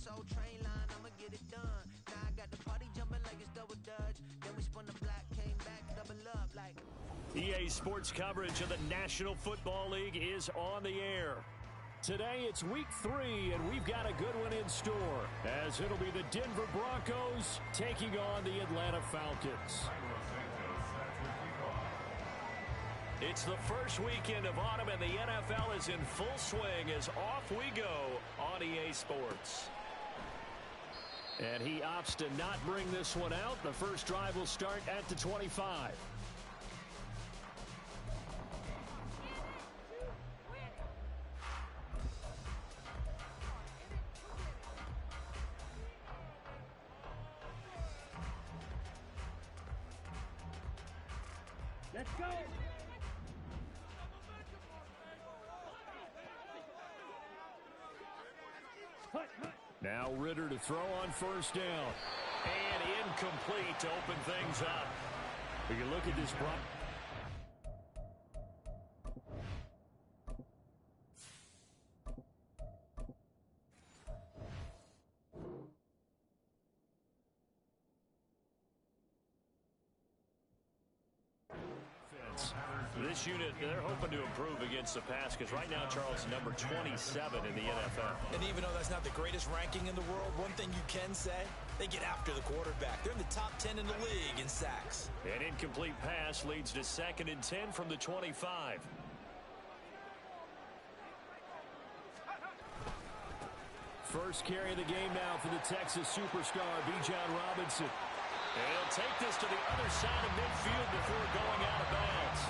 Soul Train line, I'ma get it done. Now I got the party jumping like it's double dutch. Then we spun the block, came back, double up like. EA Sports coverage of the National Football League is on the air. Today it's week 3, and we've got a good one in store, as it'll be the Denver Broncos taking on the Atlanta Falcons. It's the first weekend of autumn, and the NFL is in full swing as off we go on EA Sports. And he opts to not bring this one out. The first drive will start at the 25. Let's go! Now Ritter to throw on first down. And incomplete to open things up. We can look at this This unit, they're hoping to improve against the pass because right now, Charles, number 27 in the NFL. And even though that's not the greatest ranking in the world, one thing you can say, they get after the quarterback. They're in the top 10 in the league in sacks. An incomplete pass leads to 2nd and 10 from the 25. First carry of the game now for the Texas superstar, Bijan Robinson. And he'll take this to the other side of midfield before going out of bounds.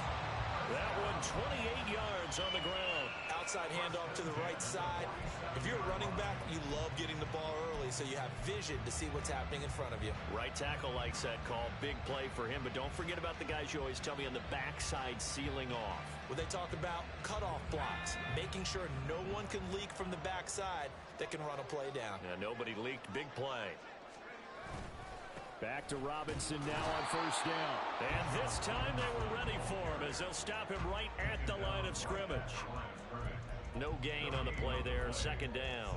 That one 28 yards on the ground. Outside handoff to the right side. If you're a running back, you love getting the ball early so you have vision to see what's happening in front of you. Right tackle likes that call. Big play for him. But don't forget about the guys you always tell me on the backside sealing off. When they talk about cutoff blocks, making sure no one can leak from the backside that can run a play down. Yeah, nobody leaked. Big play. Back to Robinson now on first down. And this time they were ready for him as they'll stop him right at the line of scrimmage. No gain on the play there. 2nd down.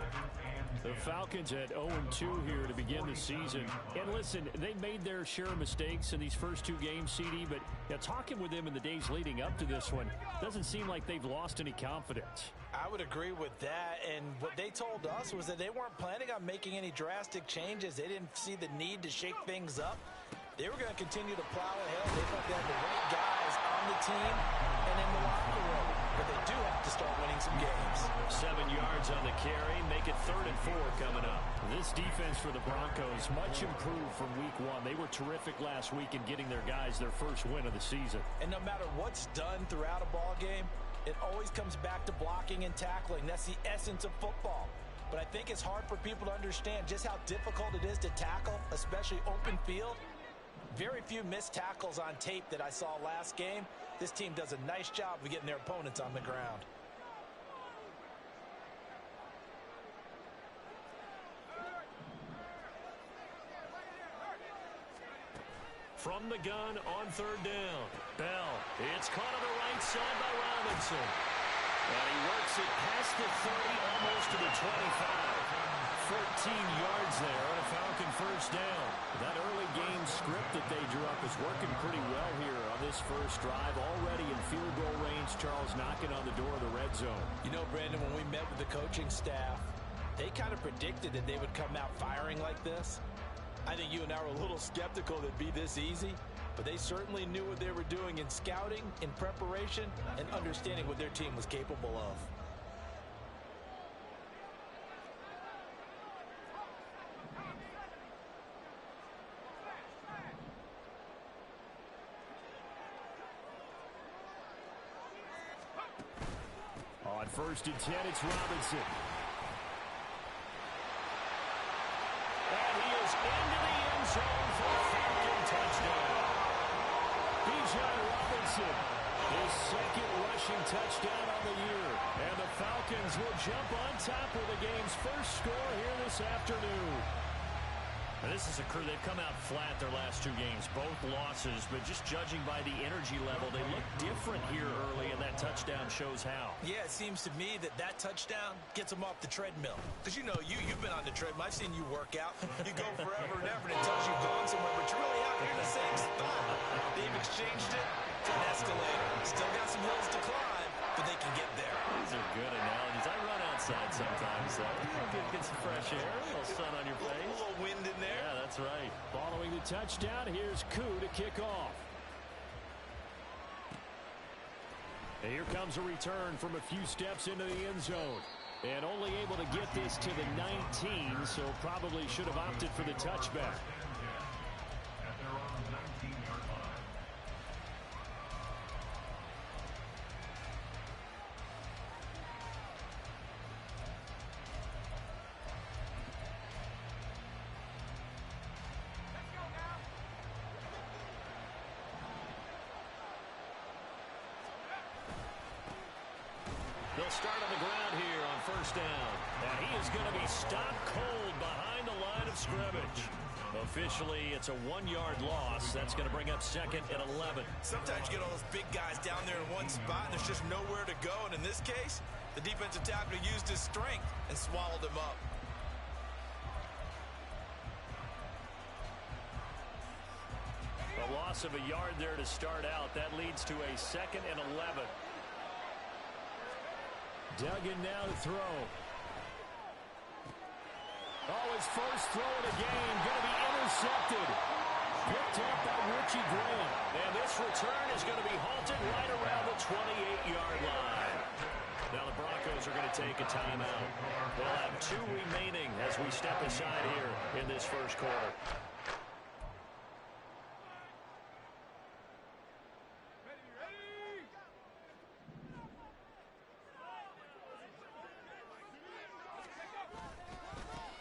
The Falcons at 0-2 here to begin the season. And listen, they made their share of mistakes in these first 2 games, CD, but talking with them in the days leading up to this one, doesn't seem like they've lost any confidence. I would agree with that, and what they told us was that they weren't planning on making any drastic changes. They didn't see the need to shake things up. They were going to continue to plow ahead. They thought they had the right guys on the team and in the locker room, but they do have to start winning some games. 7 yards on the carry, make it 3rd and 4 coming up. This defense for the Broncos, much improved from week 1. They were terrific last week in getting their guys their first win of the season. And no matter what's done throughout a ball game, it always comes back to blocking and tackling. That's the essence of football. But I think it's hard for people to understand just how difficult it is to tackle, especially open field. Very few missed tackles on tape that I saw last game. This team does a nice job of getting their opponents on the ground. From the gun on 3rd down. Bell. It's caught on the right side by Robinson. And he works it past the 30, almost to the 25. 14 yards there on a Falcon first down. That early game script that they drew up is working pretty well here on this first drive. Already in field goal range, Charles knocking on the door of the red zone. You know, Brandon, when we met with the coaching staff, they kind of predicted that they would come out firing like this. I think you and I were a little skeptical that it'd be this easy, but they certainly knew what they were doing in scouting, in preparation, and understanding what their team was capable of. On 1st and 10, it's Robinson. And he is into the end zone for a Falcon touchdown. Bijan Robinson, his 2nd rushing touchdown on the year. And the Falcons will jump on top with the game's first score here this afternoon. Now, this is a crew, they've come out flat their last 2 games, both losses, but just judging by the energy level, they look different here early, and that touchdown shows how. Yeah, it seems to me that touchdown gets them off the treadmill. Because, you know, you've been on the treadmill. I've seen you work out. You go forever and ever, and it tells you've gone somewhere, but you're really out here in the same spot. They've exchanged it for an escalator. Still got some hills to climb, but they can get there. These are good analogies. I run outside sometimes, so get some fresh air, a little sun on your face. A little wind in there. Yeah, that's right. Following the touchdown, here's Koo to kick off. And here comes a return from a few steps into the end zone. And only able to get this to the 19, so probably should have opted for the touchback. They'll start on the ground here on first down. And he is going to be stopped cold behind the line of scrimmage. Officially, it's a 1-yard loss. That's going to bring up 2nd and 11. Sometimes you get all those big guys down there in one spot, and there's just nowhere to go. And in this case, the defensive tackle used his strength and swallowed him up. A loss of a yard there to start out. That leads to a 2nd and 11. Duggan now to throw. Oh, his first throw of the game going to be intercepted. Picked up by Richie Graham. And this return is going to be halted right around the 28-yard line. Now the Broncos are going to take a timeout. They'll have 2 remaining as we step aside here in this first quarter.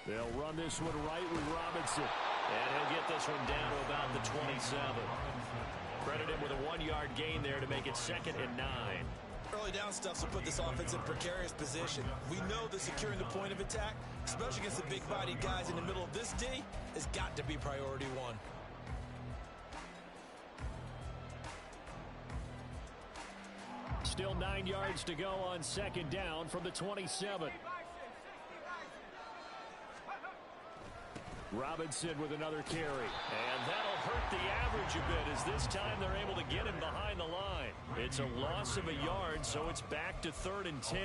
They'll run this one right with Robinson. And he'll get this one down to about the 27. Credit him with a 1-yard gain there to make it 2nd and 9. Early down stuff will put this offense in precarious position. We know that securing the point of attack, especially against the big-bodied guys in the middle of this D, has got to be priority 1. Still 9 yards to go on 2nd down from the 27. Robinson with another carry. And that'll hurt the average a bit as this time they're able to get him behind the line. It's a loss of a yard, so it's back to 3rd and 10.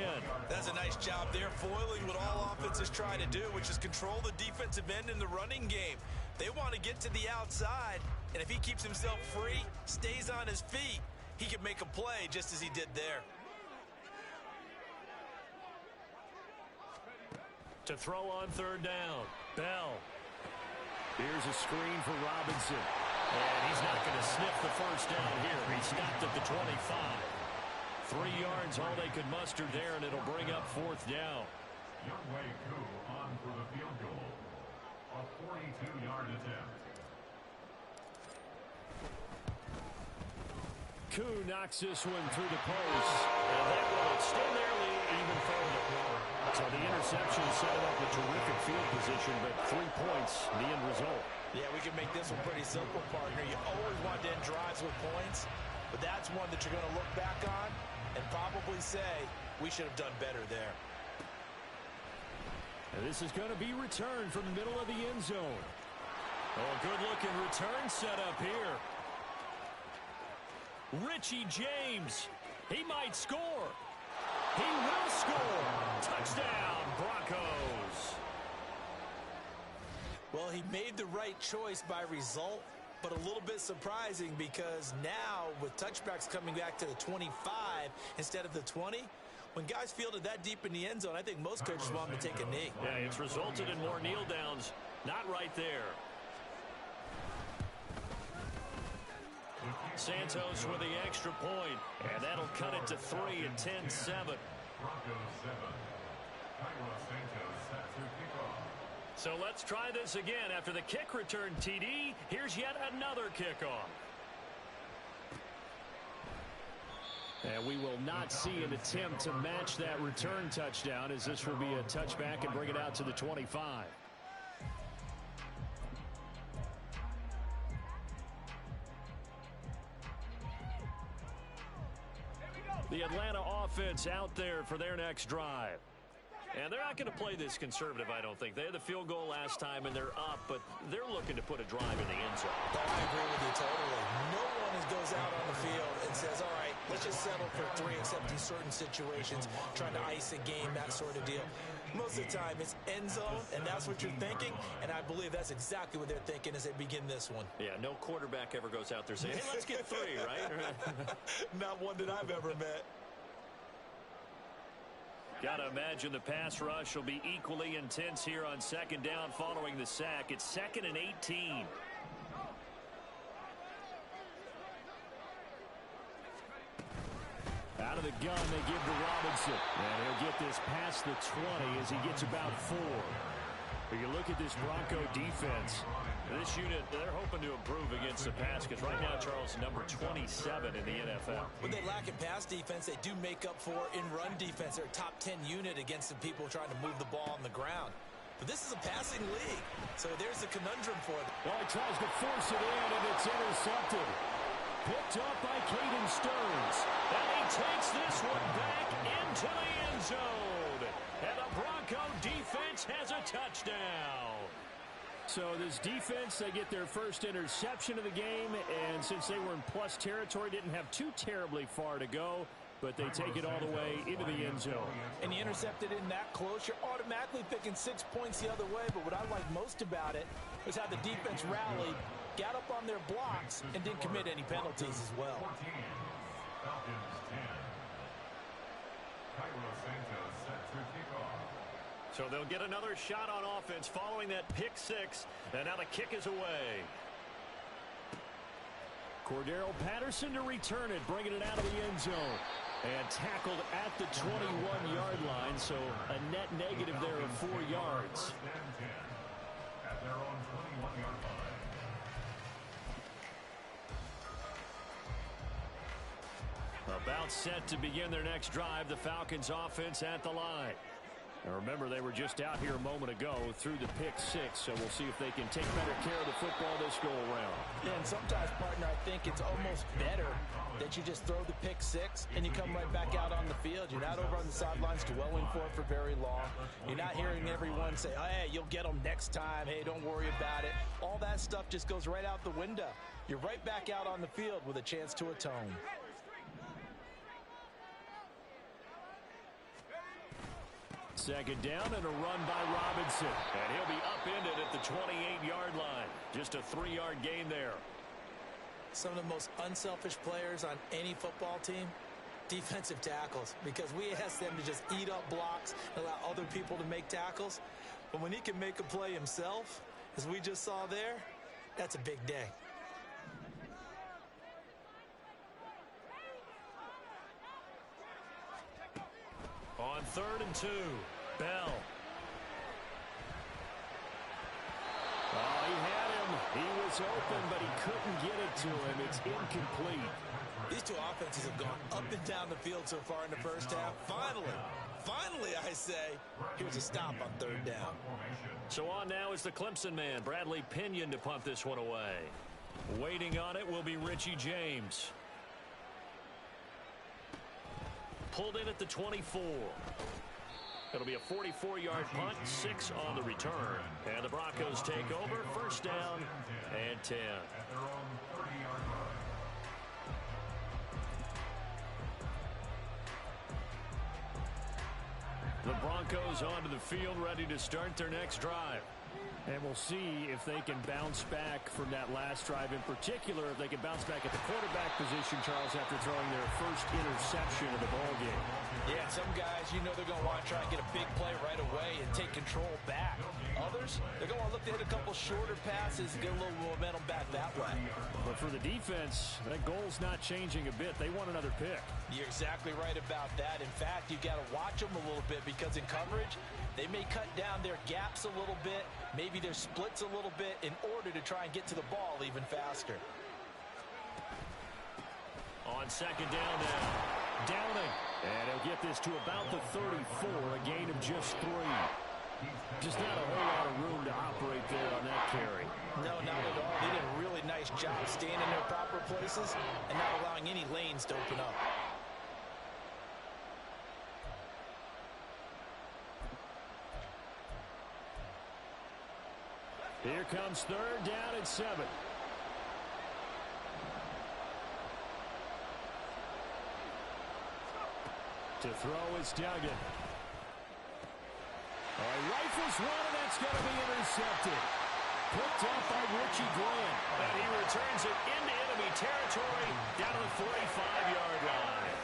That's a nice job there, foiling what all offenses try to do, which is control the defensive end in the running game. They want to get to the outside, and if he keeps himself free, stays on his feet, he can make a play just as he did there. To throw on 3rd down, Bell. Here's a screen for Robinson. And he's not going to sniff the first down here. He stopped at the 25. 3 yards, all they could muster there, and it'll bring up 4th down. Younghoe Koo on for the field goal. A 42-yard attempt. Koo knocks this one through the post. And that will extend their lead even further. So the interception set up a terrific field position, but 3 points, the end result. Yeah, we can make this one pretty simple, partner. You always want to end drives with points, but that's one that you're going to look back on and probably say, we should have done better there. And this is going to be returned from the middle of the end zone. Oh, good-looking return set up here. Richie James, he might score. He will score. Touchdown, Broncos. Well, he made the right choice by result, but a little bit surprising because now with touchbacks coming back to the 25 instead of the 20, when guys fielded that deep in the end zone, I think most coaches want them to take a knee. Yeah, it's resulted in more kneel downs. Not right there. Santos with the extra point, and that'll cut it to 3 and 10-7. Broncos 7. Cairo Santos set to kick off. So let's try this again. After the kick return, TD, here's yet another kickoff. And we will not see an attempt to match that return touchdown, as this will be a touchback and bring it out to the 25. The Atlanta offense out there for their next drive. And they're not going to play this conservative, I don't think. They had the field goal last time, and they're up, but they're looking to put a drive in the end zone. Oh, I agree with you totally. No one goes out on the field and says, all right, let's just settle for 3, except in certain situations, trying to ice a game, that sort of deal. Most of the time, it's end zone, and that's what you're thinking, and I believe that's exactly what they're thinking as they begin this one. Yeah, no quarterback ever goes out there saying, hey, let's get 3, right? Not one that I've ever met. Got to imagine the pass rush will be equally intense here on second down following the sack. It's 2nd and 18. Out of the gun, they give to Robinson. And he'll get this past the 20 as he gets about 4. But you look at this Bronco defense. This unit, they're hoping to improve against the pass because right now, Charles, number 27 in the NFL. When they lack in pass defense, they do make up for in run defense. They're a top 10 unit against the people trying to move the ball on the ground. But this is a passing league, so there's a conundrum for them. Well, he tries to force it in, and it's intercepted. Picked up by Caden Stearns. And he takes this one back into the end zone. And the Bronco defense has a touchdown. So this defense, they get their first interception of the game, and since they were in plus territory, didn't have too terribly far to go, but they take it all the way into the end zone. And you intercepted in that close, you're automatically picking 6 points the other way, but what I like most about it is how the defense rallied, got up on their blocks, and didn't commit any penalties as well. 14, Falcons 10. Cairo Santos set to kick off. So they'll get another shot on offense following that pick 6, and now the kick is away. Cordero Patterson to return it, bringing it out of the end zone. And tackled at the 21-yard line, so a net negative there of 4 yards. 1st and 10 at their own 21-yard line. About set to begin their next drive, the Falcons offense at the line. Now remember, they were just out here a moment ago through the pick 6, so we'll see if they can take better care of the football this go-around. Yeah, and sometimes, partner, I think it's almost better that you just throw the pick 6 and you come right back out on the field. You're not over on the sidelines dwelling for it for very long. You're not hearing everyone say, oh, hey, you'll get them next time. Hey, don't worry about it. All that stuff just goes right out the window. You're right back out on the field with a chance to atone. Second down and a run by Robinson. And he'll be upended at the 28-yard line. Just a 3-yard gain there. Some of the most unselfish players on any football team, defensive tackles, because we ask them to just eat up blocks and allow other people to make tackles. But when he can make a play himself, as we just saw there, that's a big day. On 3rd and 2, Bell. Oh, he had him. He was open, but he couldn't get it to him. It's incomplete. These two offenses have gone up and down the field so far in the first half. Finally, I say, here's a stop on 3rd down. So on now is the Clemson man, Bradley Pinion, to punt this one away. Waiting on it will be Richie James. Pulled in at the 24. It'll be a 44-yard punt, 6 on the return. And the Broncos take over, 1st down and 10. At their own 30-yard line. The Broncos onto the field, ready to start their next drive. And we'll see if they can bounce back from that last drive. In particular, if they can bounce back at the quarterback position, Charles, after throwing their first interception of the ballgame. Yeah, some guys, you know they're going to want to try and get a big play right away and take control back. Others, they're going to want to look to hit a couple shorter passes and get a little momentum back that way. But for the defense, that goal's not changing a bit. They want another pick. You're exactly right about that. In fact, you've got to watch them a little bit because in coverage, they may cut down their gaps a little bit, maybe their splits a little bit in order to try and get to the ball even faster. On 2nd down now, Downing. And he'll get this to about the 34, a gain of just 3. Just not a whole lot of room to operate there on that carry. No, not at all. They did a really nice job staying in their proper places and not allowing any lanes to open up. Here comes third down and 7. To throw is Duggan. Rifles one, and that's going to be intercepted. Picked up by Richie Grant. And he returns it into enemy territory down to the 45-yard line.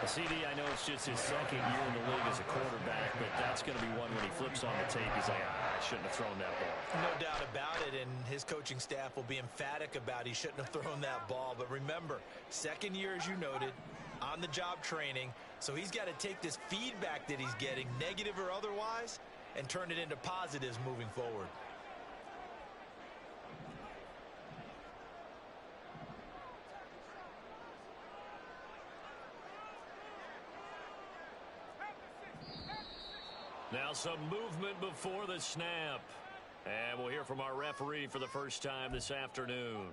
CD, I know it's just his second year in the league as a quarterback, but that's going to be one when he flips on the tape. He's like, I shouldn't have thrown that ball. No doubt about it, and his coaching staff will be emphatic about he shouldn't have thrown that ball. But remember, second year, as you noted, on-the-job training, so he's got to take this feedback that he's getting, negative or otherwise, and turn it into positives moving forward. Now some movement before the snap. And we'll hear from our referee for the first time this afternoon.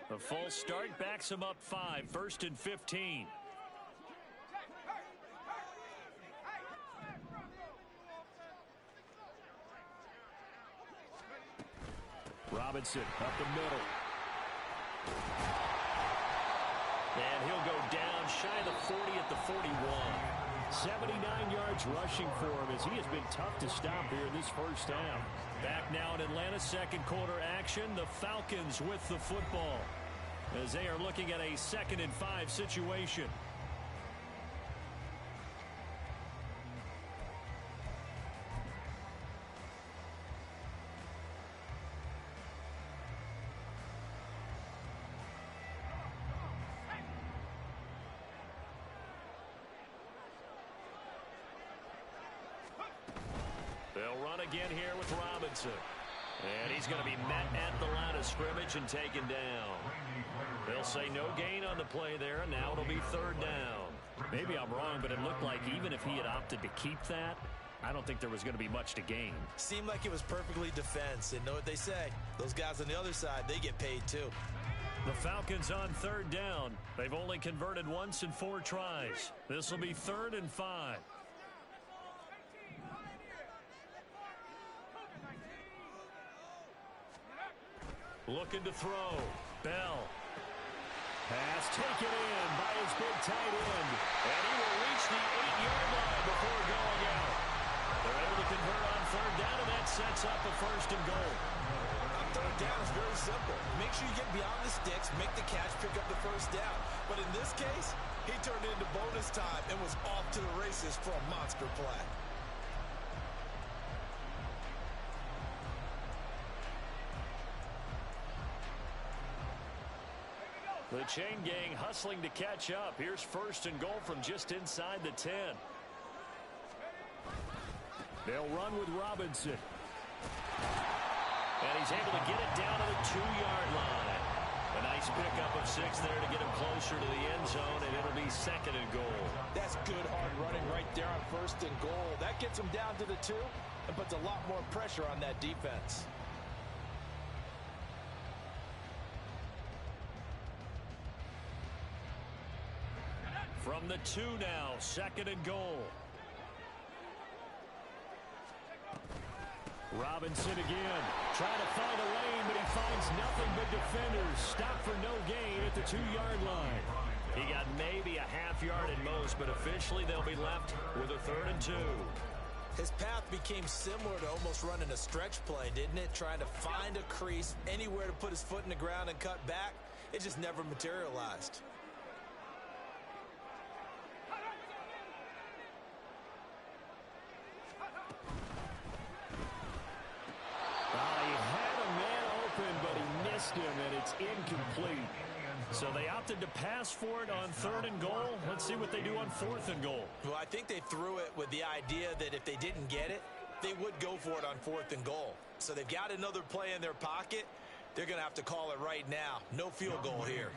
The false start backs him up 5, 1st and 15. Robinson up the middle. And he'll go down shy of the 40 at the 41. 79 yards rushing for him as he has been tough to stop here in this first half. Back now in Atlanta's second quarter action. The Falcons with the football as they are looking at a 2nd and 5 situation. They'll run again here with Robinson. And he's going to be met at the line of scrimmage and taken down. They'll say no gain on the play there, and now it'll be 3rd down. Maybe I'm wrong, but it looked like even if he had opted to keep that, I don't think there was going to be much to gain. Seemed like it was perfectly defense, and know what they say. Those guys on the other side, they get paid too. The Falcons on 3rd down. They've only converted once in 4 tries. This will be 3rd and 5. Looking to throw. Bell. Pass taken in by his big tight end. And he will reach the 8-yard line before going out. They're able to convert on 3rd down, and that sets up a 1st and goal. On 3rd down, it's very simple. Make sure you get beyond the sticks, make the catch, pick up the 1st down. But in this case, he turned it into bonus time and was off to the races for a monster play. The chain gang hustling to catch up. Here's 1st and goal from just inside the 10. They'll run with Robinson. And he's able to get it down to the 2-yard line. A nice pickup of 6 there to get him closer to the end zone, and it'll be 2nd and goal. That's good hard running right there on 1st and goal. That gets him down to the 2 and puts a lot more pressure on that defense. From the 2 now, 2nd and goal. Robinson again, trying to find a lane, but he finds nothing but defenders. Stop for no gain at the 2-yard line. He got maybe a half yard at most, but officially they'll be left with a 3rd and 2. His path became similar to almost running a stretch play, didn't it? Trying to find a crease, anywhere to put his foot in the ground and cut back. It just never materialized. He had a man open, but he missed him, and it's incomplete. So they opted to pass for it on 3rd and goal. Let's see what they do on 4th and goal. Well, I think they threw it with the idea that if they didn't get it, they would go for it on 4th and goal. So they've got another play in their pocket. They're going to have to call it right now. No field goal here.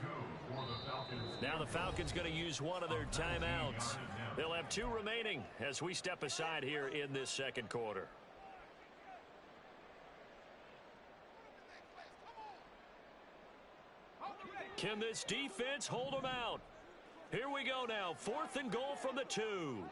Now the Falcons going to use one of their timeouts. They'll have 2 remaining as we step aside here in this 2nd quarter. Can this defense hold them out? Here we go now. 4th and goal from the 2.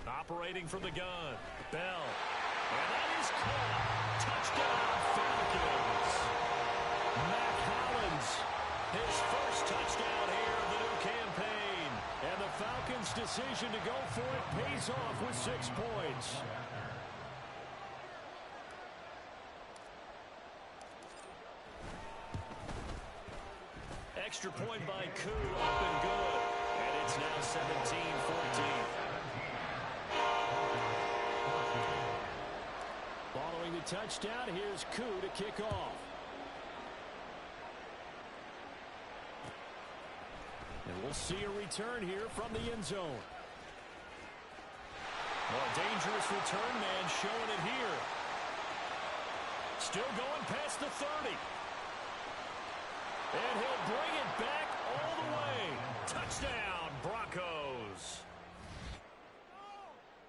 Operating from the gun. Bell. And that is caught. Touchdown, Falcons. Mac Hollins, his first touchdown here of the new campaign. And the Falcons' decision to go for it pays off with 6 points. Extra point by Koo, up and good. And it's now 17-14. Following the touchdown, here's Koo to kick off. And we'll see a return here from the end zone. Well, a dangerous return man showing it here. Still going past the 30. And he'll bring it back all the way. Touchdown, Broncos.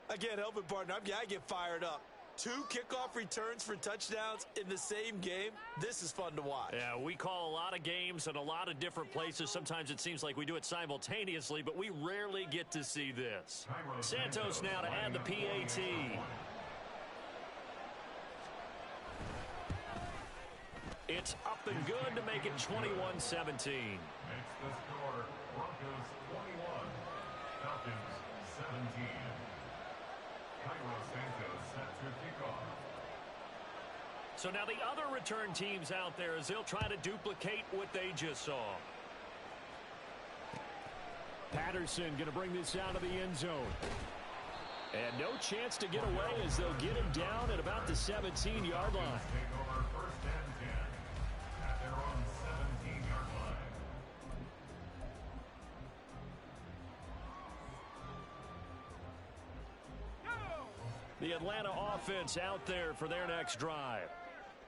I can't help it, partner. I get fired up. 2 kickoff returns for touchdowns in the same game. This is fun to watch. Yeah, we call a lot of games in a lot of different places. Sometimes it seems like we do it simultaneously, but we rarely get to see this. Santos now to add the PAT. It's up and good to make it 21-17. Makes the score Broncos 21, Falcons 17. Cairo Santos set to kick off. So now the other return teams out there as they'll try to duplicate what they just saw. Patterson going to bring this out of the end zone. And no chance to get away as they'll get him down at about the 17-yard line. Take over 1st and 10 at their own 17-yard line. The Atlanta offense out there for their next drive.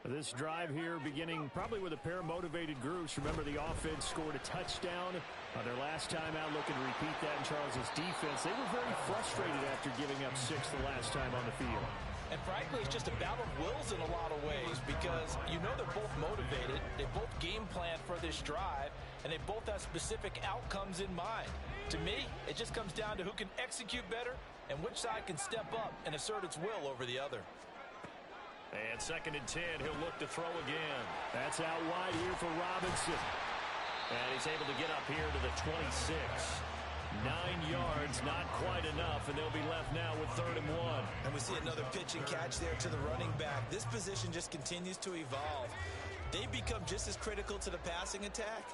This drive here beginning probably with a pair of motivated groups. Remember, the offense scored a touchdown their last time out. Looking to repeat that in Charles's defense. They were very frustrated after giving up 6 the last time on the field. And frankly, it's just a battle of wills in a lot of ways because you know they're both motivated. They both game plan for this drive, and they both have specific outcomes in mind. To me, it just comes down to who can execute better and which side can step up and assert its will over the other. And 2nd and 10, he'll look to throw again. That's out wide here for Robinson. And he's able to get up here to the 26. 9 yards, not quite enough, and they'll be left now with 3rd and 1. And we see another pitch and catch there to the running back. This position just continues to evolve. They become just as critical to the passing attack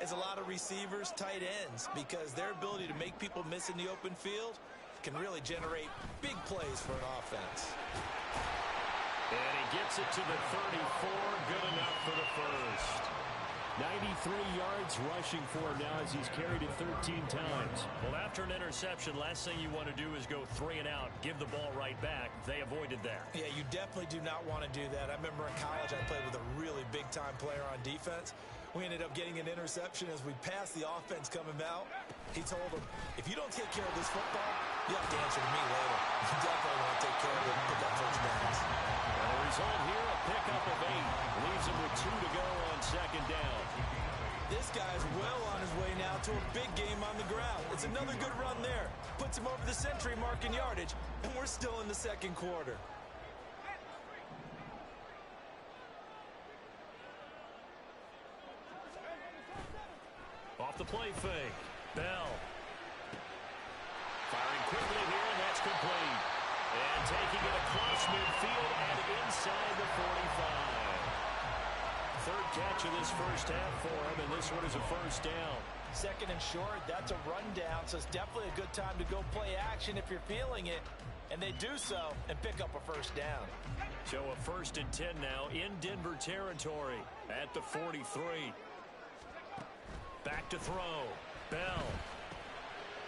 as a lot of receivers, tight ends, because their ability to make people miss in the open field can really generate big plays for an offense. And he gets it to the 34. Good enough for the first. 93 yards rushing for him now as he's carried it 13 times. Well, after an interception, last thing you want to do is go 3 and out, give the ball right back. They avoided that. Yeah, you definitely do not want to do that. I remember in college I played with a really big-time player on defense. We ended up getting an interception as we passed the offense coming out. He told him, if you don't take care of this football, you have to answer to me later. You definitely want to take care of it and pick up first downs. And the result here, a pickup of 8. Leaves him with 2 to go on 2nd down. This guy's well on his way now to a big game on the ground. It's another good run there. Puts him over the century mark in yardage, and we're still in the 2nd quarter. Off the play fake. Bell. Firing quickly here, and that's complete. And taking it across midfield and inside the 45. 3rd catch of this first half for him, and this one is a first down. 2nd and short, that's a rundown, so it's definitely a good time to go play action if you're feeling it. And they do so and pick up a first down. So a 1st and 10 now in Denver territory at the 43. Back to throw. Bell.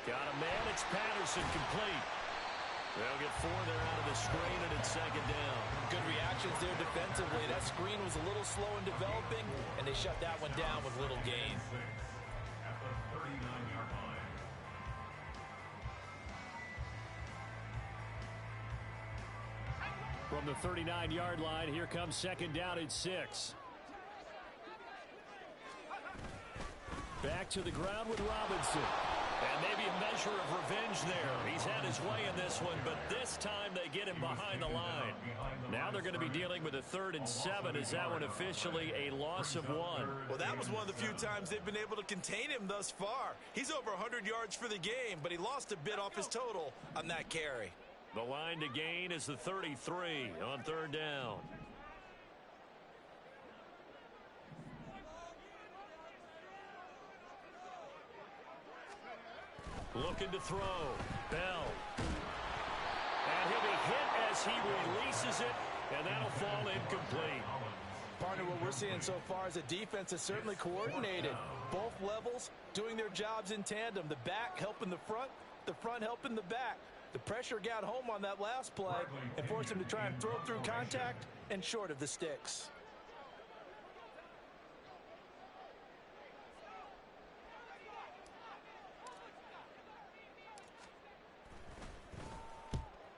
Got a man. It's Patterson complete. They'll get 4 there out of the screen, and it's 2nd down. Good reactions there defensively. That screen was a little slow in developing, and they shut that one down with little gain. At the 39-yard line. From the 39-yard line, here comes second down at 6. Back to the ground with Robinson. And maybe a measure of revenge there. He's had his way in this one, but this time they get him behind the line. Now they're going to be dealing with a 3rd and 7. Is that one officially a loss of 1? Well, that was one of the few times they've been able to contain him thus far. He's over 100 yards for the game, but he lost a bit off his total on that carry. The line to gain is the 33 on 3rd down. Looking to throw. Bell. And he'll be hit as he releases it, and that'll fall incomplete. Partner, what we're seeing so far is the defense is certainly coordinated. Both levels doing their jobs in tandem. The back helping the front helping the back. The pressure got home on that last play and forced him to try and throw through contact and short of the sticks.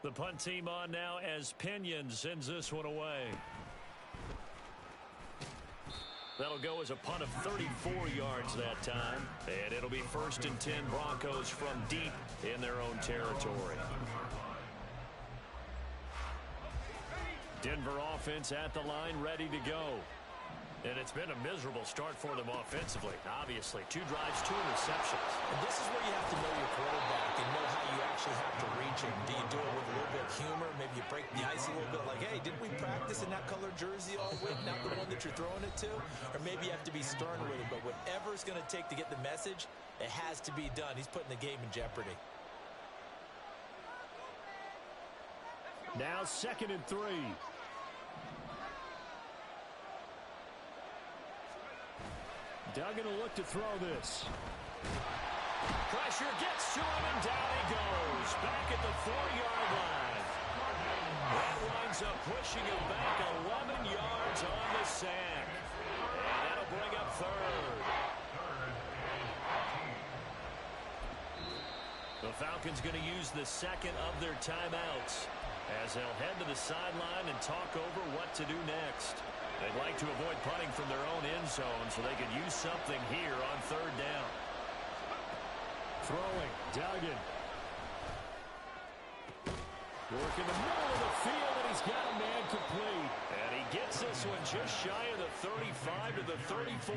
The punt team on now as Pinion sends this one away. That'll go as a punt of 34 yards that time. And it'll be 1st and 10 Broncos from deep in their own territory. Denver offense at the line, ready to go. And it's been a miserable start for them offensively. Obviously, 2 drives, 2 interceptions. And this is where you have to know your quarterback and know how you actually have to reach him. Do you do it with a little bit of humor? Maybe you break the ice a little bit like, hey, didn't we practice in that color jersey all week, not the one that you're throwing it to? Or maybe you have to be stern with him. But whatever it's going to take to get the message, it has to be done. He's putting the game in jeopardy. Now 2nd and 3. Duggan will look to throw this. Pressure gets to him, and down he goes. Back at the 4-yard line. That winds up pushing him back 11 yards on the sack. And that'll bring up 3rd. The Falcons going to use the 2nd of their timeouts as they'll head to the sideline and talk over what to do next. They'd like to avoid punting from their own end zone so they could use something here on 3rd down. Throwing, Duggan. Work in the middle of the field, and he's got a man complete. And he gets this one just shy of the 35 to the 34.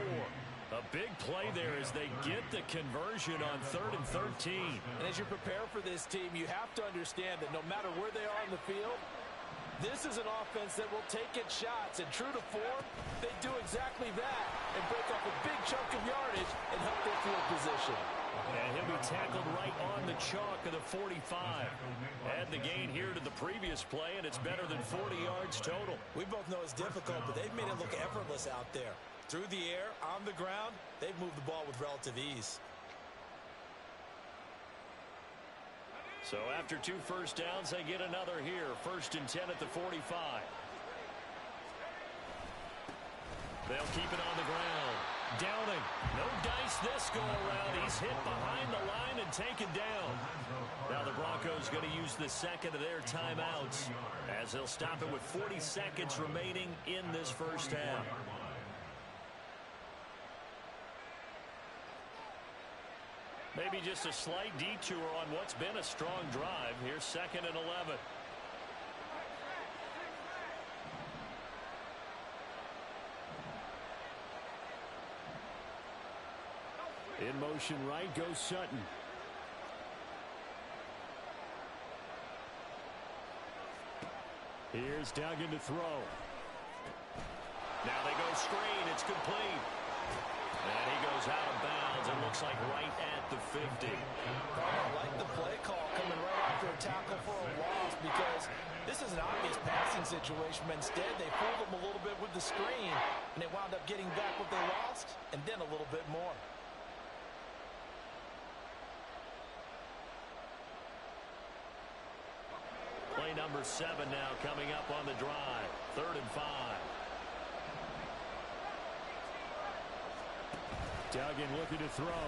A big play there as they get the conversion on 3rd and 13. And as you prepare for this team, you have to understand that no matter where they are in the field, this is an offense that will take its shots, and true to form, they do exactly that and break off a big chunk of yardage and help their field position. And he'll be tackled right on the chalk of the 45. Add the gain here to the previous play, and it's better than 40 yards total. We both know it's difficult, but they've made it look effortless out there. Through the air, on the ground, they've moved the ball with relative ease. So after 2 first downs, they get another here. 1st and 10 at the 45. They'll keep it on the ground. Downing. No dice this go around. He's hit behind the line and taken down. Now the Broncos going to use the 2nd of their timeouts as they'll stop it with 40 seconds remaining in this first half. Maybe just a slight detour on what's been a strong drive. Here's 2nd and 11. In motion right goes Sutton. Here's Duggan to throw. Now they go screen. It's complete. And he goes out of bounds. It looks like right at the 50. I like the play call coming right after a tackle for a loss because this is an obvious passing situation. But instead, they fooled them a little bit with the screen, and they wound up getting back what they lost and then a little bit more. Play number 7 now coming up on the drive. 3rd and 5. Duggan looking to throw.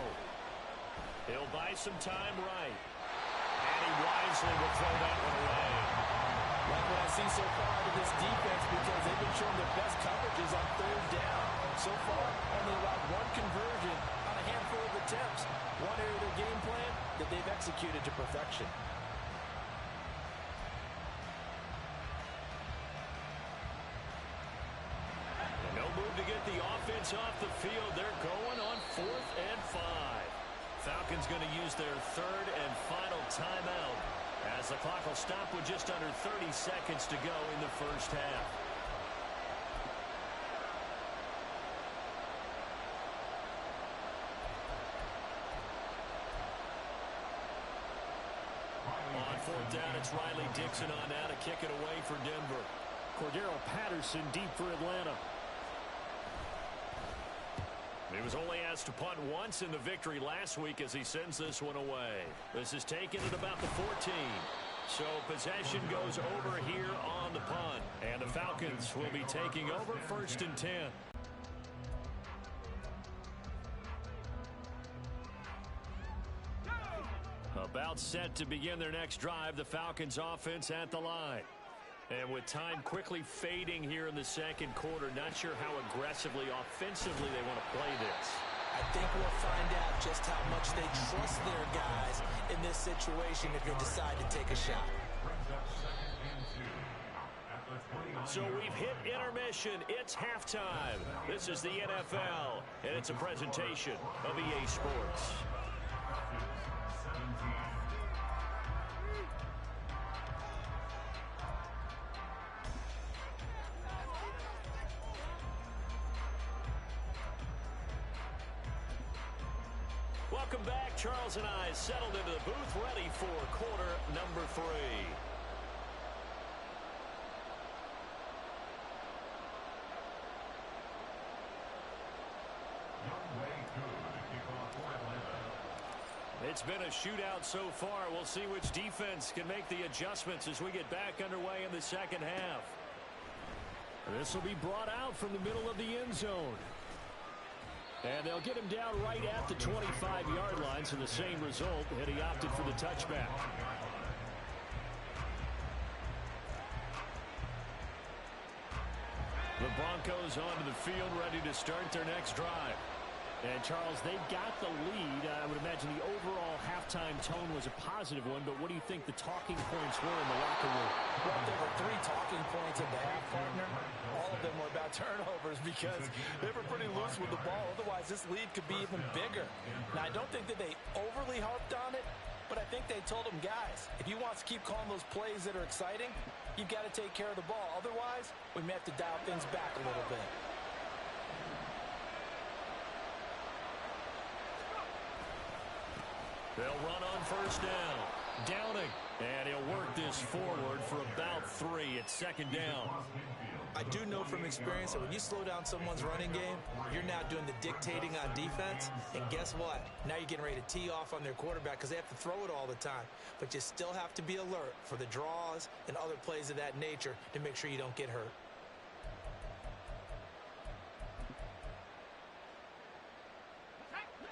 He'll buy some time right. And he wisely will throw that one away. Like what I see so far out of this defense, because they've been showing their best coverages on third down. So far, only allowed one conversion on a handful of attempts. One area of their game plan that they've executed to perfection. No move to get the offense off the field. They're going on 4th and 5. Falcons going to use their third and final timeout as the clock will stop with just under 30 seconds to go in the first half. On 4th down, it's Riley Dixon on now to kick it away for Denver. Cordero Patterson deep for Atlanta. He was only asked to punt once in the victory last week as he sends this one away. This is taken at about the 14. So possession goes over here on the punt. And the Falcons will be taking over 1st and 10. About set to begin their next drive, the Falcons offense at the line. And with time quickly fading here in the second quarter, not sure how aggressively, offensively they want to play this. I think we'll find out just how much they trust their guys in this situation if they decide to take a shot. So we've hit intermission. It's halftime. This is the NFL, and it's a presentation of EA Sports. Welcome back. Charles and I settled into the booth, ready for quarter number 3. It's been a shootout so far. We'll see which defense can make the adjustments as we get back underway in the second half. This will be brought out from the middle of the end zone. And they'll get him down right at the 25-yard line, so the same result, and he opted for the touchback. The Broncos onto the field, ready to start their next drive. And, Charles, they've got the lead. I would imagine the overall halftime tone was a positive one, but what do you think the talking points were in the locker room? Well, there were 3 talking points at the half, partner. All of them were about turnovers because they were pretty loose with the ball. Otherwise, this lead could be even bigger. Now, I don't think that they overly harped on it, but I think they told them, guys, if you want to keep calling those plays that are exciting, you've got to take care of the ball. Otherwise, we may have to dial things back a little bit. They'll run on first down. Downing. And he'll work this forward for about 3 at second down. I do know from experience that when you slow down someone's running game, you're now doing the dictating on defense. And guess what? Now you're getting ready to tee off on their quarterback because they have to throw it all the time. But you still have to be alert for the draws and other plays of that nature to make sure you don't get hurt.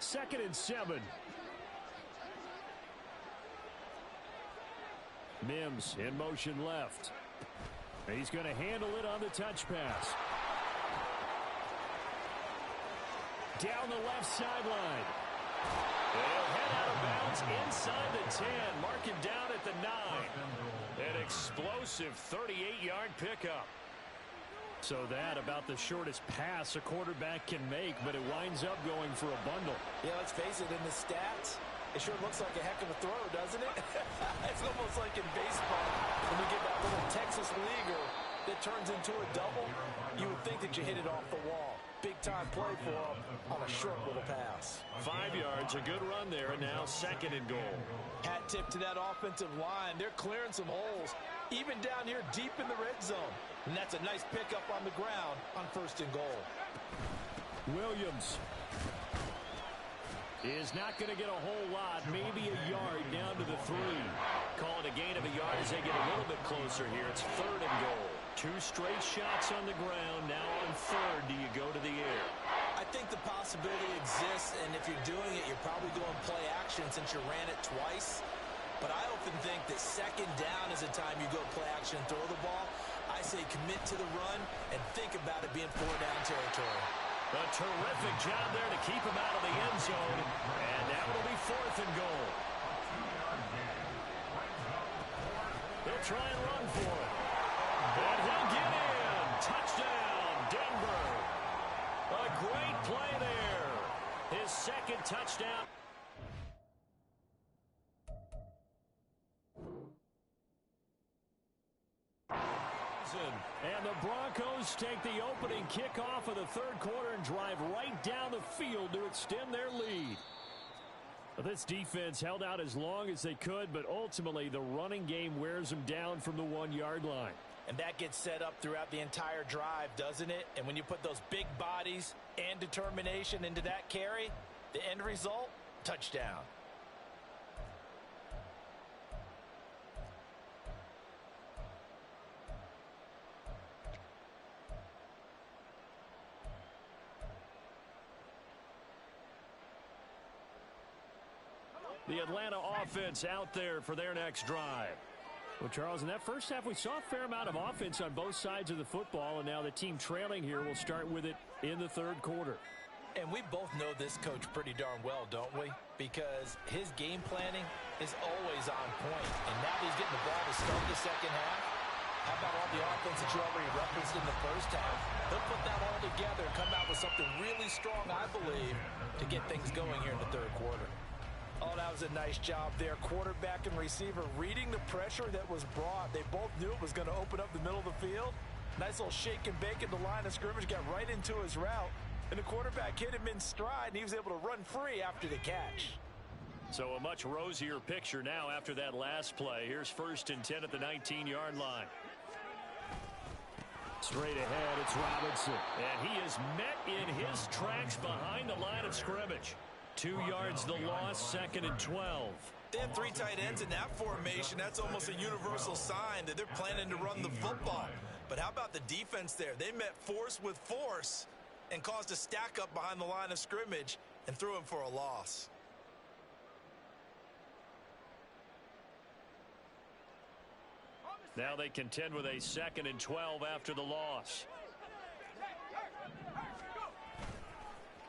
Second and 7. Mims in motion left. He's going to handle it on the touch pass. Down the left sideline. He'll head out of bounds inside the 10. Mark him down at the 9. An explosive 38-yard pickup. So that about the shortest pass a quarterback can make, but it winds up going for a bundle. Yeah, let's face it, in the stats, it sure looks like a heck of a throw, doesn't it? It's almost like in baseball when you get that little Texas leaguer that turns into a double. You would think that you hit it off the wall. Big-time play for him on a short little pass. 5 yards, a good run there, and now second and goal. Hat tip to that offensive line. They're clearing some holes, even down here deep in the red zone. And that's a nice pickup on the ground on first and goal. Williams is not going to get a whole lot, maybe a yard down to the 3. Call it a gain of a yard as they get a little bit closer here. It's third and goal. 2 straight shots on the ground. Now on third, do you go to the air? I think the possibility exists, and if you're doing it, you're probably going play action since you ran it twice. But I often think that second down is a time you go play action and throw the ball. I say commit to the run and think about it being 4-down territory. A terrific job there to keep him out of the end zone. And now it'll be 4th and goal. He'll try and run for it. And he'll get in. Touchdown, Denver. A great play there. His second touchdown. And the Broncos take the opening kickoff of the third quarter and drive right down the field to extend their lead. This defense held out as long as they could, but ultimately the running game wears them down from the 1-yard line. And that gets set up throughout the entire drive, doesn't it? And when you put those big bodies and determination into that carry, the end result, touchdown. The Atlanta offense out there for their next drive. Well, Charles, in that first half, we saw a fair amount of offense on both sides of the football, and now the team trailing here will start with it in the third quarter. And we both know this coach pretty darn well, don't we? Because his game planning is always on point. And now that he's getting the ball to start the second half, how about all the offense that you already referenced in the first half? He'll put that all together and come out with something really strong, I believe, to get things going here in the third quarter. Oh, that was a nice job there. Quarterback and receiver reading the pressure that was brought. They both knew it was going to open up the middle of the field. Nice little shake and bake at the line of scrimmage, got right into his route. And the quarterback hit him in stride, and he was able to run free after the catch. So a much rosier picture now after that last play. Here's 1st and 10 at the 19-yard line. Straight ahead, it's Robinson. And he is met in his tracks behind the line of scrimmage. 2 yards the loss, 2nd and 12. They have 3 tight ends in that formation. That's almost a universal sign that they're planning to run the football. But how about the defense there? They met force with force and caused a stack up behind the line of scrimmage and threw him for a loss. Now they contend with a 2nd and 12 after the loss.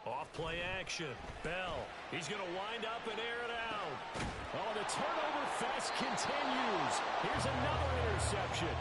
Off play action. Bell. He's going to wind up and air it out. Oh, the turnover fest continues. Here's another interception.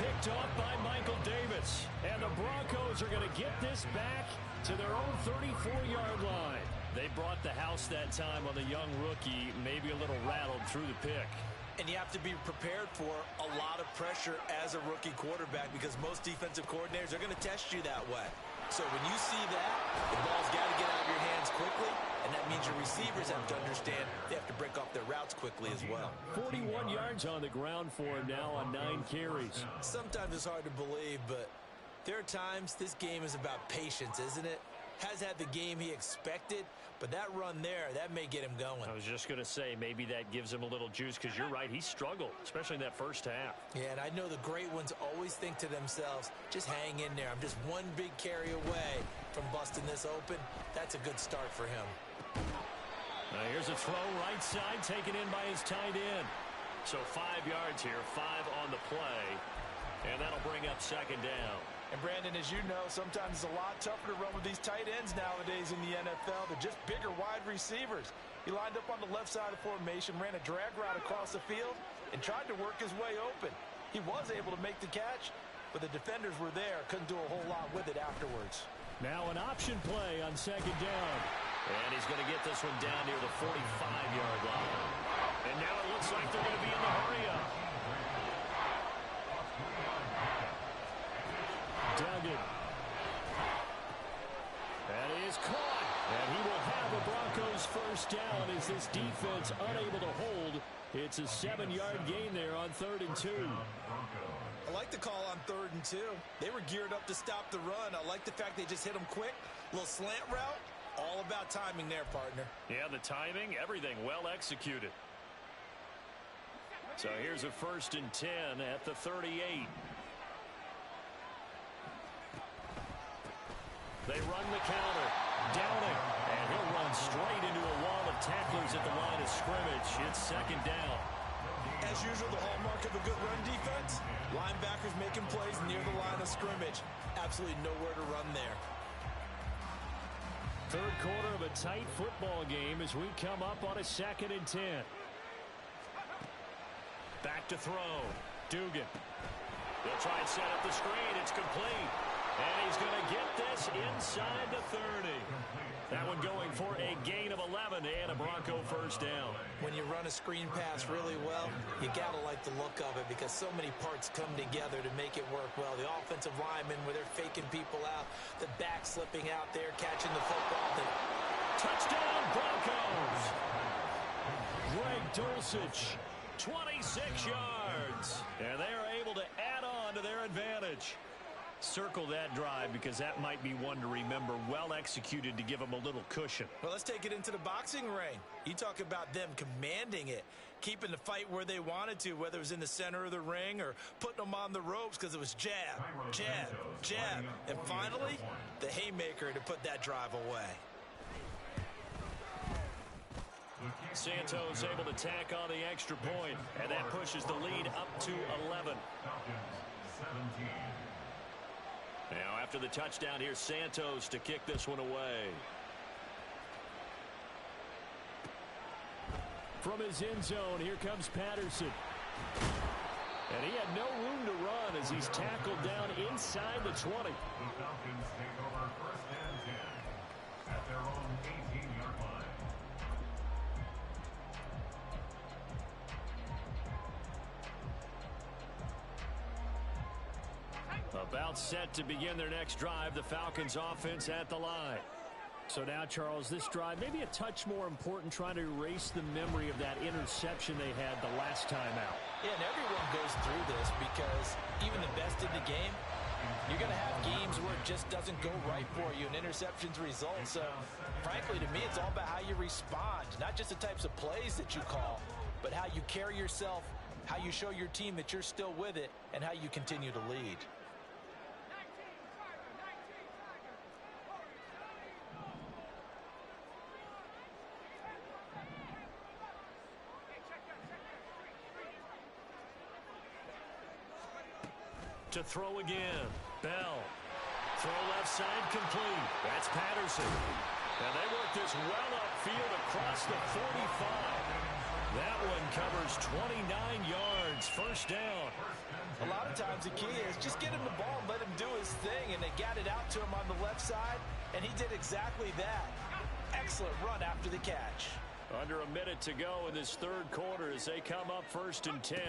Picked off by Michael Davis. And the Broncos are going to get this back to their own 34-yard line. They brought the house that time on the young rookie, maybe a little rattled through the pick. And you have to be prepared for a lot of pressure as a rookie quarterback because most defensive coordinators are going to test you that way. So when you see that, the ball's got to get out of your hands quickly, and that means your receivers have to understand they have to break off their routes quickly as well. 41 yards on the ground for him now on 9 carries. Sometimes it's hard to believe, but there are times this game is about patience, isn't it? Has had the game he expected, but that run there, that may get him going. I was just going to say, maybe that gives him a little juice because you're right, he struggled, especially in that first half. Yeah, and I know the great ones always think to themselves, just hang in there. I'm just one big carry away from busting this open. That's a good start for him. Now here's a throw right side taken in by his tight end. So 5 yards here, 5 on the play, and that'll bring up 2nd down. And Brandon, as you know, sometimes it's a lot tougher to run with these tight ends nowadays in the NFL. They're just bigger wide receivers. He lined up on the left side of the formation, ran a drag route across the field, and tried to work his way open. He was able to make the catch, but the defenders were there. Couldn't do a whole lot with it afterwards. Now an option play on 2nd down. And he's going to get this one down near the 45-yard line. And now it looks like they're going to be in the hurry-up. Duggan. That is caught. And he will have the Broncos first down as this defense unable to hold. It's a 7-yard gain there on 3rd and 2. I like the call on 3rd and 2. They were geared up to stop the run. I like the fact they just hit them quick. Little slant route. All about timing there, partner. Yeah, the timing, everything well executed. So here's a 1st and 10 at the 38. They run the counter. Downing. And he'll run Going straight into a wall of tacklers at the line of scrimmage. It's second down. As usual, the hallmark of a good run defense, linebackers making plays near the line of scrimmage. Absolutely nowhere to run there. Third quarter of a tight football game as we come up on a 2nd and 10. Back to throw. Dugan. They'll try and set up the screen. It's complete. And he's going to get this inside the 30. That one going for a gain of 11 and a Bronco first down. When you run a screen pass really well, you got to like the look of it because so many parts come together to make it work well. The offensive linemen where they're faking people out, the back slipping out there, catching the football. Touchdown Broncos! Greg Dulcich, 26 yards. And they are able to add on to their advantage. Circle that drive because that might be one to remember. Well executed to give them a little cushion. Well, let's take it into the boxing ring. You talk about them commanding it, keeping the fight where they wanted to, whether it was in the center of the ring or putting them on the ropes because it was jab, jab, jab. And finally, the haymaker to put that drive away. Santos able to tack on the extra point, and that pushes the lead up to 11. Now, after the touchdown, here's Santos to kick this one away. From his end zone, here comes Patterson. And he had no room to run as he's tackled down inside the 20. The Falcons take over 1st and 10 at their own 18-yard line. About set to begin their next drive, the Falcons offense at the line. So now, Charles, this drive maybe a touch more important, trying to erase the memory of that interception they had the last time out. Yeah, and everyone goes through this because even the best in the game, you're going to have games where it just doesn't go right for you and interceptions result. So, frankly, to me, it's all about how you respond, not just the types of plays that you call, but how you carry yourself, how you show your team that you're still with it, and how you continue to lead. To throw again. Bell. Throw left side complete. That's Patterson. And they work this well upfield across the 45. That one covers 29 yards. First down. A lot of times the key is just get him the ball and let him do his thing, and they got it out to him on the left side, and he did exactly that. Excellent run after the catch. Under a minute to go in this third quarter as they come up 1st and 10.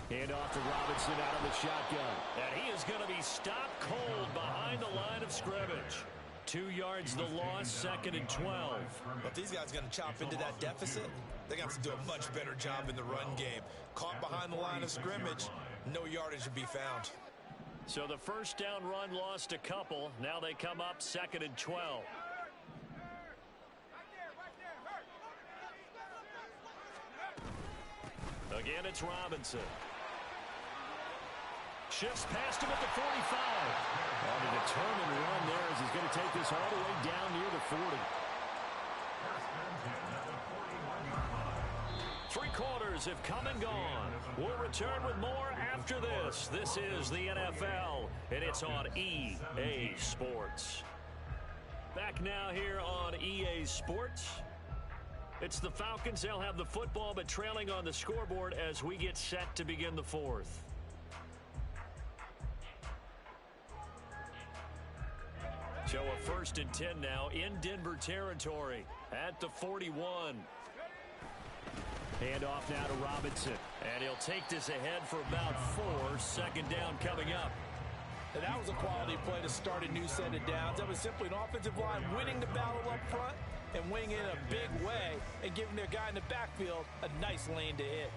Hand off to Robinson out of the shotgun. And he is going to be stopped cold behind the line of scrimmage. 2 yards the loss, 2nd and 12. But these guys are going to chop into that deficit. They're going to have to do a much better job in the run game. Caught behind the line of scrimmage, no yardage to be found. So the first down run lost a couple. Now they come up 2nd and 12. Again, it's Robinson. Shifts past him at the 45. On a determined run there as he's going to take this all the way down near the 40. 3 quarters have come and gone. We'll return with more after this. This is the NFL, and it's on EA Sports. Back now here on EA Sports. It's the Falcons. They'll have the football, but trailing on the scoreboard as we get set to begin the 4th. So a 1st and 10 now in Denver territory at the 41. Hand off now to Robinson. And he'll take this ahead for about 4. Second down coming up. And that was a quality play to start a new set of downs. That was simply an offensive line winning the battle up front and winning in a big way and giving their guy in the backfield a nice lane to hit.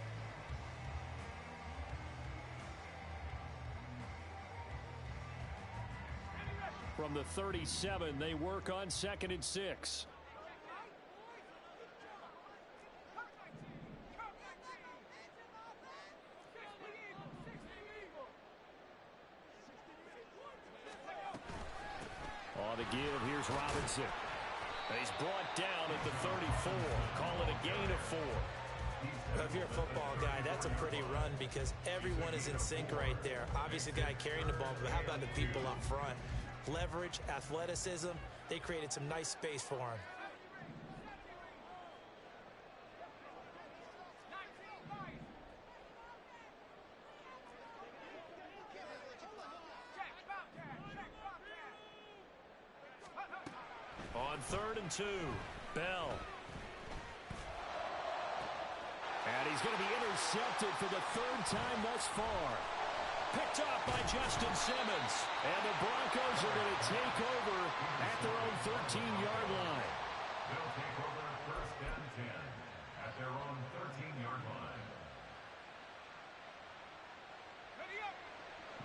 From the 37, they work on 2nd and 6. On the give, here's Robinson. He's brought down at the 34. Call it a gain of 4. If you're a football guy, that's a pretty run because everyone is in sync right there. Obviously, the guy carrying the ball, but how about the people up front? Leverage, athleticism, they created some nice space for him. On 3rd and 2, Bell. And he's going to be intercepted for the 3rd time thus far. Picked off by Justin Simmons. And the Broncos are going to take over at their own 13-yard line. They'll take over 1st and 10 at their own 13-yard line.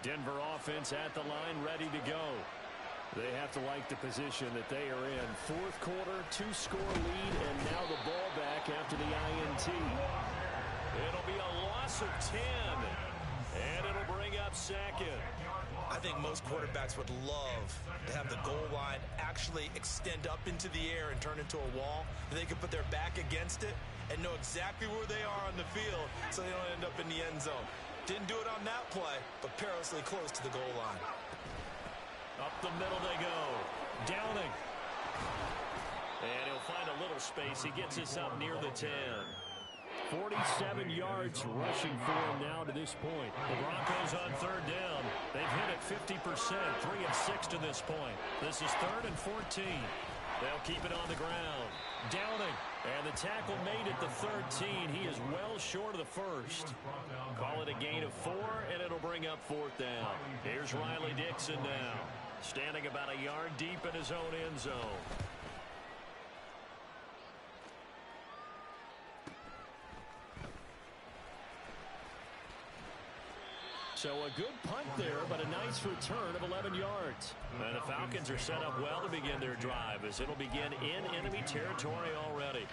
Denver offense at the line, ready to go. They have to like the position that they are in. 4th quarter, 2-score lead, and now the ball back after the INT. It'll be a loss of 10, and it'll bring up 2nd. I think most quarterbacks would love to have the goal line actually extend up into the air and turn into a wall. They can put their back against it and know exactly where they are on the field so they don't end up in the end zone. Didn't do it on that play, but perilously close to the goal line. Up the middle they go. Downing. And he'll find a little space. He gets us up near the 10. 47 yards rushing for him now to this point. The Broncos on 3rd down. They've hit it 50%, 3 of 6 to this point. This is 3rd and 14. They'll keep it on the ground. Downing. And the tackle made at the 13. He is well short of the 1st. Call it a gain of 4, and it'll bring up 4th down. Here's Riley Dixon now. Standing about a yard deep in his own end zone. So a good punt there, but a nice return of 11 yards. And the Falcons are set up well to begin their drive as it'll begin in enemy territory already.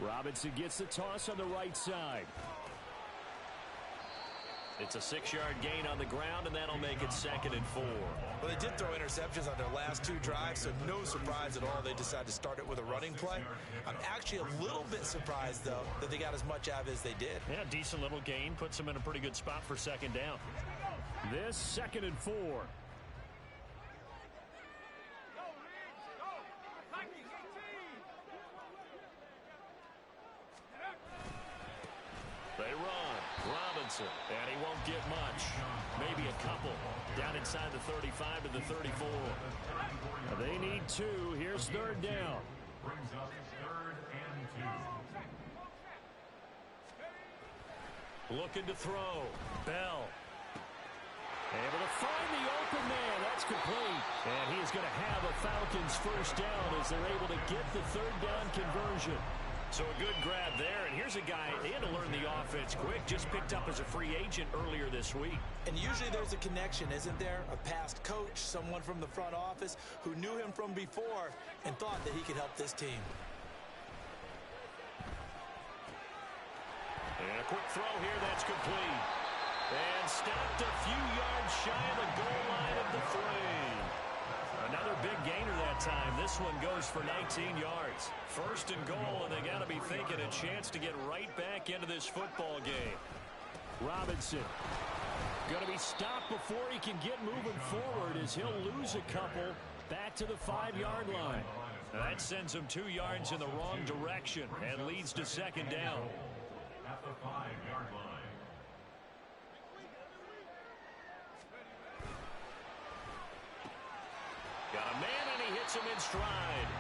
Robinson gets the toss on the right side. It's a 6-yard gain on the ground, and that'll make it 2nd and 4. Well, they did throw interceptions on their last 2 drives, so no surprise at all they decided to start it with a running play. I'm actually a little bit surprised, though, that they got as much out of it as they did. Yeah, decent little gain. Puts them in a pretty good spot for 2nd down. This 2nd and 4. They run. Robinson. And he won't get much. Maybe a couple. Down inside the 35 to the 34. They need 2. Here's 3rd down. Brings up 3rd and 2. Looking to throw. Bell. Able to find the open man. That's complete. And he is going to have a Falcons 1st down as they're able to get the 3rd down conversion. So a good grab there, and here's a guy, they had to learn the offense quick, just picked up as a free agent earlier this week. And usually there's a connection, isn't there? A past coach, someone from the front office who knew him from before and thought that he could help this team. And a quick throw here, that's complete. And stopped a few yards shy of the goal line of the 3. Another big gainer that time. This one goes for 19 yards. 1st and goal, and they got to be thinking a chance to get right back into this football game. Robinson going to be stopped before he can get moving forward as he'll lose a couple back to the 5-yard line. That sends him 2 yards in the wrong direction and leads to 2nd down. At the 5-yard line. Got a man, and he hits him in stride.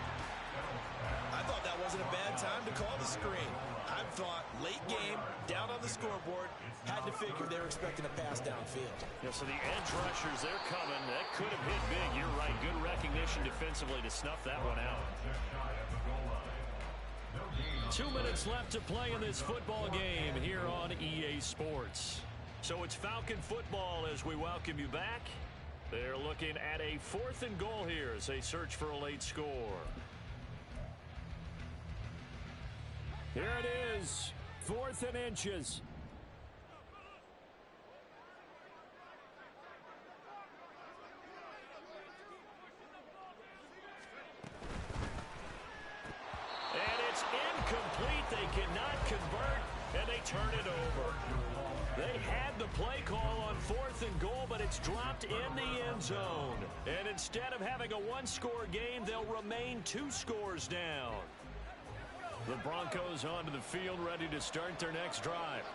I thought that wasn't a bad time to call the screen. I thought late game, down on the scoreboard, had to figure they were expecting a pass downfield. Yeah, so the edge rushers, they're coming. That could have hit big. You're right. Good recognition defensively to snuff that one out. 2 minutes left to play in this football game here on EA Sports. So it's Falcon football as we welcome you back. They're looking at a 4th and goal here as they search for a late score. Here it is 4th and inches. And it's incomplete. They cannot convert, and they turn it over. They had the play call on 4th and goal, but it's dropped in the end zone. And instead of having a one-score game, they'll remain 2 scores down. The Broncos onto the field, ready to start their next drive.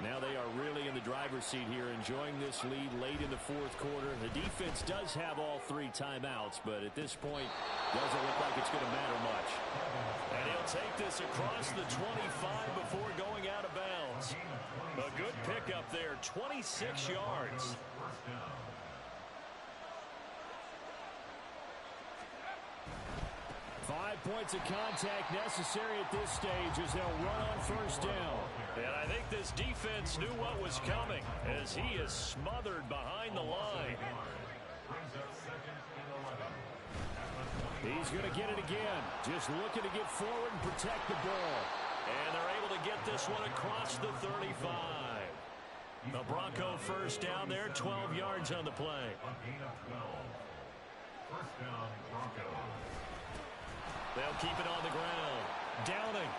Now they are really in the driver's seat here, enjoying this lead late in the 4th quarter. The defense does have all 3 timeouts, but at this point, doesn't look like it's going to matter much. And he'll take this across the 25 before going out of bounds. A good pickup there, 26 yards. 5 points of contact necessary at this stage as they'll run on 1st down. And I think this defense knew what was coming as he is smothered behind the line. He's going to get it again. Just looking to get forward and protect the ball. And they're able to get this one across the 35. The Bronco 1st down there, 12 yards on the play. They'll keep it on the ground. Downing.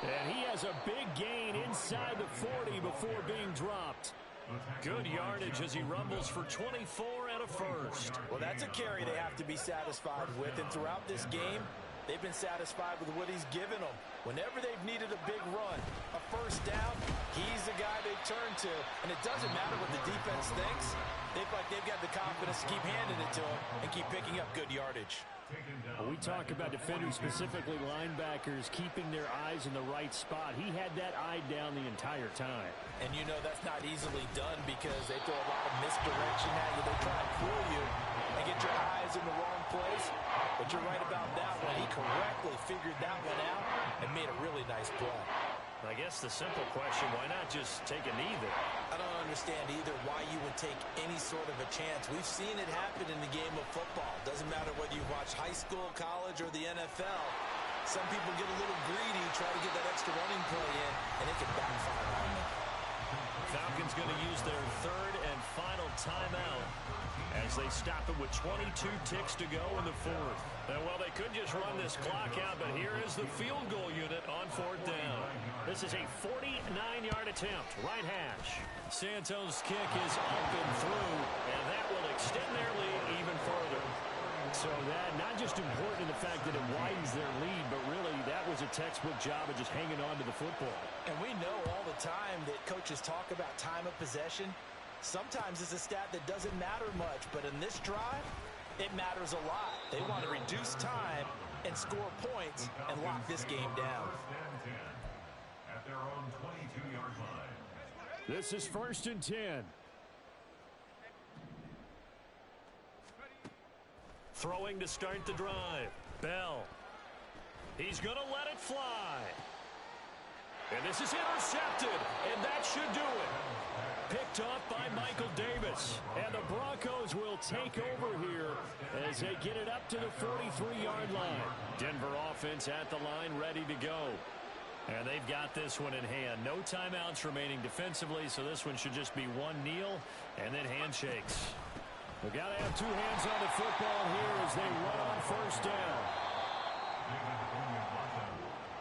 And he has a big gain inside the 40 before being dropped. Good yardage as he rumbles for 24 and a first. Well, that's a carry they have to be satisfied with. And throughout this game, they've been satisfied with what he's given them. Whenever they've needed a big run, a 1st down, he's the guy they turn to. And it doesn't matter what the defense thinks. They feel like they've got the confidence to keep handing it to him and keep picking up good yardage. We talk about defenders, specifically linebackers, keeping their eyes in the right spot. He had that eye down the entire time. And you know that's not easily done because they throw a lot of misdirection at you. They try to fool you and get your eyes in the wrong place. But you're right about that one. He correctly figured that one out and made a really nice play. I guess the simple question, why not just take a knee there? I don't understand either why you would take any sort of a chance. We've seen it happen in the game of football. Doesn't matter whether you watch high school, college, or the NFL. Some people get a little greedy, try to get that extra running play in, and it can backfire on them. Falcons going to use their 3rd and final timeout as they stop it with 22 ticks to go in the 4th. And well, they could just run this clock out, but here is the field goal unit on 4th down. This is a 49-yard attempt, right hash. Santos' kick is up and through, and that will extend their lead even further. So that, not just important in the fact that it widens their lead, but really that was a textbook job of just hanging on to the football. And we know all the time that coaches talk about time of possession. Sometimes it's a stat that doesn't matter much, but in this drive, it matters a lot. They want to reduce time and score points and lock this game down. At their own 22-yard line. This is 1st and 10. Throwing to start the drive. Bell. He's going to let it fly. And this is intercepted, and that should do it. Picked off by Michael Davis. And the Broncos will take over here as they get it up to the 43-yard line. Denver offense at the line, ready to go. And they've got this one in hand. No timeouts remaining defensively, so this one should just be one kneel and then handshakes. We've got to have 2 hands on the football here as they run on 1st down.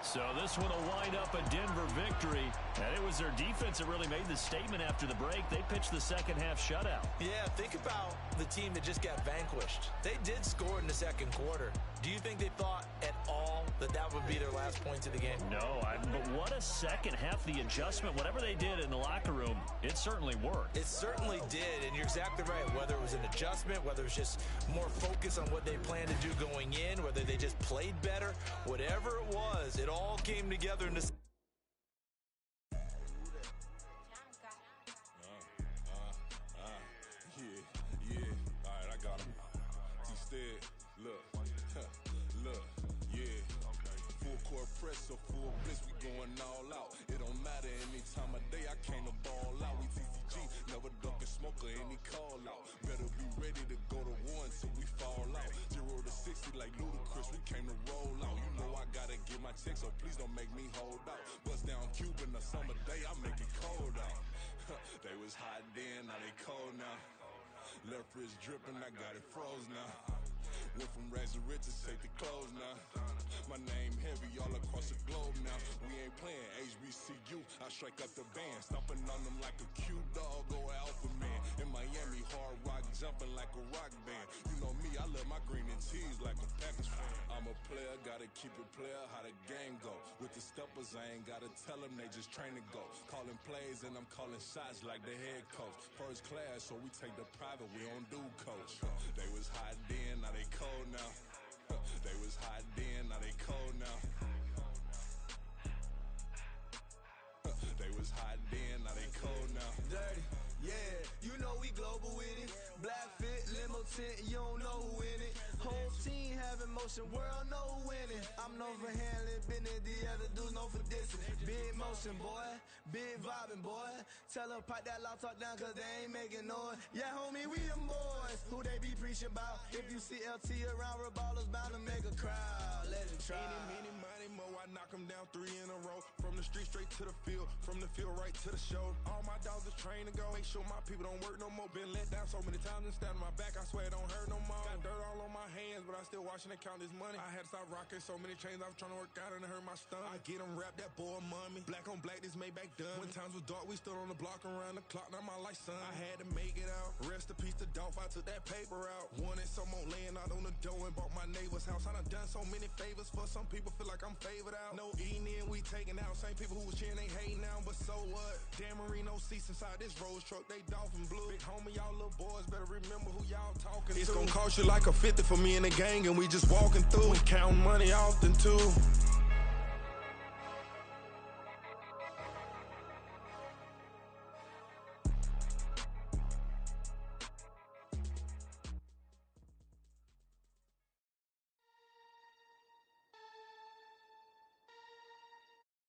So this one will wind up a Denver victory. And it was their defense that really made the statement after the break. They pitched the second half shutout. Yeah, think about the team that just got vanquished. They did score in the 2nd quarter. Do you think they thought at all that that would be their last points of the game? No, but what a second half. The adjustment, whatever they did in the locker room, it certainly worked. It certainly did, and you're exactly right. Whether it was an adjustment, whether it was just more focus on what they planned to do going in, whether they just played better, whatever it was, it all came together in this. Press or full bliss, we going all out. It don't matter any time of day, I came to ball out. We TCG, never duck a smoker, any call out. Better be ready to go to war until we fall out. 0 to 60 like Ludacris, we came to roll out. You know I gotta get my tick, so please don't make me hold out. Bust down Cuban a summer day, I make it cold out. They was hot then, now they cold now. Left wrist dripping, I got it froze now. Went from rags to riches, take the clothes now. My name heavy all across the globe now. We ain't playing HBCU, I strike up the band. Stomping on them like a cute dog or alpha man. In Miami, hard rock jumping like a rock band. You know me, I love my green and tees like a Packers fan. I'm a player, gotta keep it player, how the game go. With the steppers, I ain't gotta tell them, they just train to go. Calling plays and I'm calling shots like the head coach. First class, so we take the private, we don't do coach. They was hot then, now they cold now. They was hot then, now they cold now. They was hot then, now they cold now. Dirty, yeah, you know we global with it. Black fit, limo tint, you don't know who in it. Whole team having motion, world know who winning. I'm known for handling business, the other dudes known for dissing. Big motion, boy, big vibing, boy. Tell them pipe that loud talk down, cause they ain't making noise. Yeah, homie, we them boys, who they be preaching about. If you see LT around, Reballer's bound to make a crowd. Let it try. Eeny, meeny, mo, I knock them down 3 in a row. From the street straight to the field, from the field right to the show. All my dogs are trained to go. Make sure my people don't work no more. Been let down so many times and stand on my back, I swear it don't hurt no more. Got dirt all on my hands, but I still watching and count this money. I had to stop rocking so many chains, I was trying to work out and it hurt my stomach. I get them wrapped, that boy mommy. Black on black, this Maybach done. When times was dark, we stood on the block around the clock, now my life son. I had to make it out. Rest in peace to Dolph, I took that paper out. Wanted some more laying out on the dough and bought my neighbor's house. I done so many favors for some people, feel like I'm favored out. No eating in, we taking out. Same people who was cheering, they hating now, but so what? Dan Marino seats inside this Rolls truck, they Dolphin blue. Big homie, y'all little boys better remember who y'all talking to. It's gonna cost you like a 50 for me and the gang, and we just walking through. We counting money often too.